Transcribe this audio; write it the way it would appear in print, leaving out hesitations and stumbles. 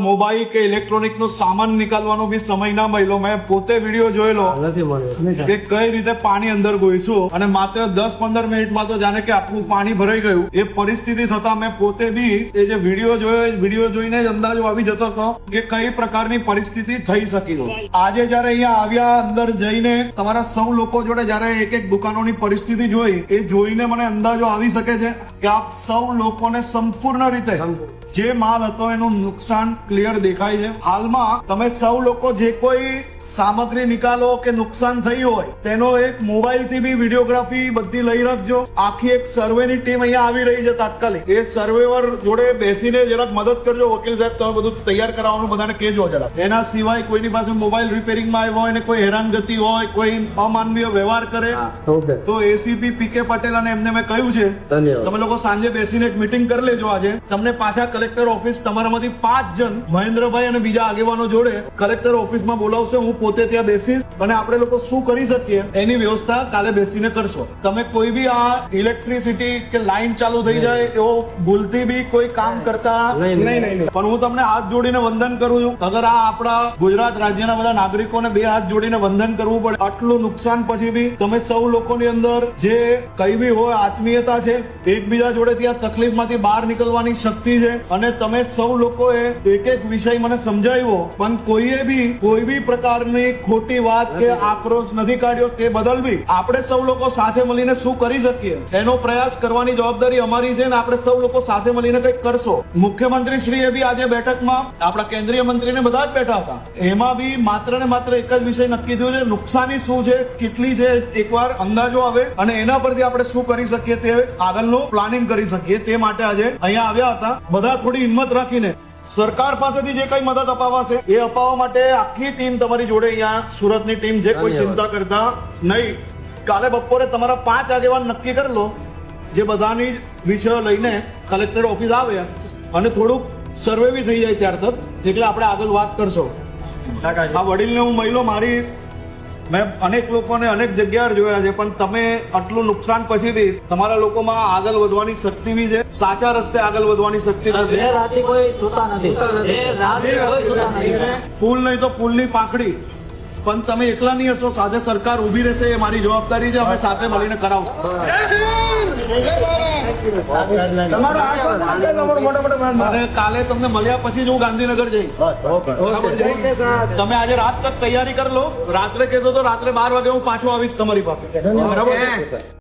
Mobile કે electronic નો સામાન નીકાળવાનો બી સમય ના મળ્યો. મેં પોતે વિડીયો જોયેલો કે કઈ રીતે પાણી અંદર ઘૂસ્યું અને માત્ર 10-15 મિનિટમાં તો જાણે કે આખું પાણી ભરાઈ ગયું. એ પરિસ્થિતિ થતા મેં પોતે બી એ જે વિડીયો જોયો, વિડીયો જોઈને જ અંદાજો આવી જતો હતો કે કઈ પ્રકારની પરિસ્થિતિ થઈ શકી. આજે જયારે અહીંયા આવ્યા, અંદર જઈને તમારા સૌ લોકો જોડે જયારે એક એક દુકાનોની પરિસ્થિતિ જોઈ, એ જોઈને મને અંદાજો આવી શકે છે કે આપ સૌ લોકોને સંપૂર્ણ રીતે જે માલ હતો એનું નુકસાન ક્લિયર દેખાય છે. હાલમાં તમે સૌ લોકો જે કોઈ સામગ્રી નિકાલો કે નુકસાન થઈ હોય તેનો એક મોબાઈલ થી બી વિડીયોગ્રાફી બધી લઈ રાખજો. આખી એક સર્વેની ટીમ અહીંયા આવી રહી છે તાત્કાલિક. એ સર્વેવર જોડે બેસીને જરાક મદદ કરજો. વકીલ સાહેબ તમે બધું તૈયાર કરાવવાનું બધાને કહેજો જરાક. એના સિવાય કોઈની પાસે મોબાઈલ રિપેરિંગમાં આવ્યો હોય ને કોઈ હેરાનગતિ હોય, કોઈ અમાનવીય વ્યવહાર કરે તો એસીપી પીકે પટેલ અને એમને મેં કહ્યું છે તમે લોકો સાંજે બેસીને એક મીટિંગ કરી લેજો. આજે તમને પાછા કલેક્ટર ઓફિસ તમારામાંથી 5 જણ મહેન્દ્રભાઈ અને બીજા આગેવાનો જોડે કલેક્ટર ઓફિસમાં બોલાવશે. હું પોતે ત્યાં બેસીશ અને આપણે લોકો શું કરી શકીએ એની વ્યવસ્થા કાલે બેસીને કરશો. તમે કોઈ બી આ ઇલેક્ટ્રિસિટી કે લાઈન ચાલુ થઈ જાય એવો ભૂલથી બી કોઈ કામ કરતા નહીં. પણ હું તમને હાથ જોડીને વંદન કરું છું. અગર આ આપણા ગુજરાત રાજ્યના બધા નાગરિકોને 2 હાથ જોડીને વંદન કરવું પડે. આટલું નુકસાન પછી બી તમે સૌ લોકોની અંદર જે કઈ બી હોય આત્મીયતા છે, એકબીજા જોડે ત્યાં તકલીફમાંથી બહાર નીકળવાની શક્તિ છે અને તમે સૌ લોકોએ એક એક વિષય મને સમજાવ્યો પણ કોઈએ બી કોઈ બી પ્રકારની ખોટી વાત કે આક્રોશ નથી કાઢ્યો. તે બદલ બી આપણે સૌ લોકો સાથે મળીને શું કરી શકીએ એનો પ્રયાસ કરવાની જવાબદારી અમારી છે અને આપણે સૌ લોકો સાથે મળીને કંઈક કરશો. મુખ્યમંત્રી શ્રીએ બી આજે બેઠકમાં આપણા કેન્દ્રીય મંત્રીને બધા જ બેઠા હતા. એમાં બી માત્ર ને માત્ર એક જ વિષય નક્કી થયો છે, નુકસાની શું છે, કેટલી છે, એકવાર અંદાજો આવે અને એના પરથી આપણે શું કરી શકીએ તે આગળનું પ્લાનિંગ કરી શકીએ. તે માટે આજે અહીંયા આવ્યા હતા. બધા થોડી હિંમત રાખીને સરકાર પાસેથી જે કઈ મદદ અપાવાશે એ અપાવવા માટે આખી ટીમ તમારી જોડે અહીંયા સુરતની ટીમ જે કોઈ ચિંતા કરતા નહીં. કાલે બપોરે તમારા 5 આગેવાન નક્કી કરી લો જે બધાની વિષયો લઈને કલેક્ટર ઓફિસ આવે અને થોડુંક સર્વે બી થઈ જાય ત્યાર તક, એટલે આપણે આગળ વાત કરશો. આ વડીલને હું મહિલો મારી મેં અનેક લોકોને અનેક જગ્યાએ જોયા છે પણ તમે આટલું નુકસાન પછી બી તમારા લોકોમાં આગળ વધવાની શક્તિ બી છે, સાચા રસ્તે આગળ વધવાની શક્તિ નથી. ફૂલ નહીં તો ફૂલની પાંખડી. પણ તમે એકલા નહીં હશો, સાથે સરકાર ઉભી રહેશે એ મારી જવાબદારી છે. અમે સાથે મળીને કરાવશું. અને કાલે તમને મળ્યા પછી જ હું ગાંધીનગર જઈશ. તમે આજે રાત તક તૈયારી કરી લો. રાત્રે કહેશો તો રાત્રે 12 વાગે હું પાછો આવીશ તમારી પાસે. બરાબર.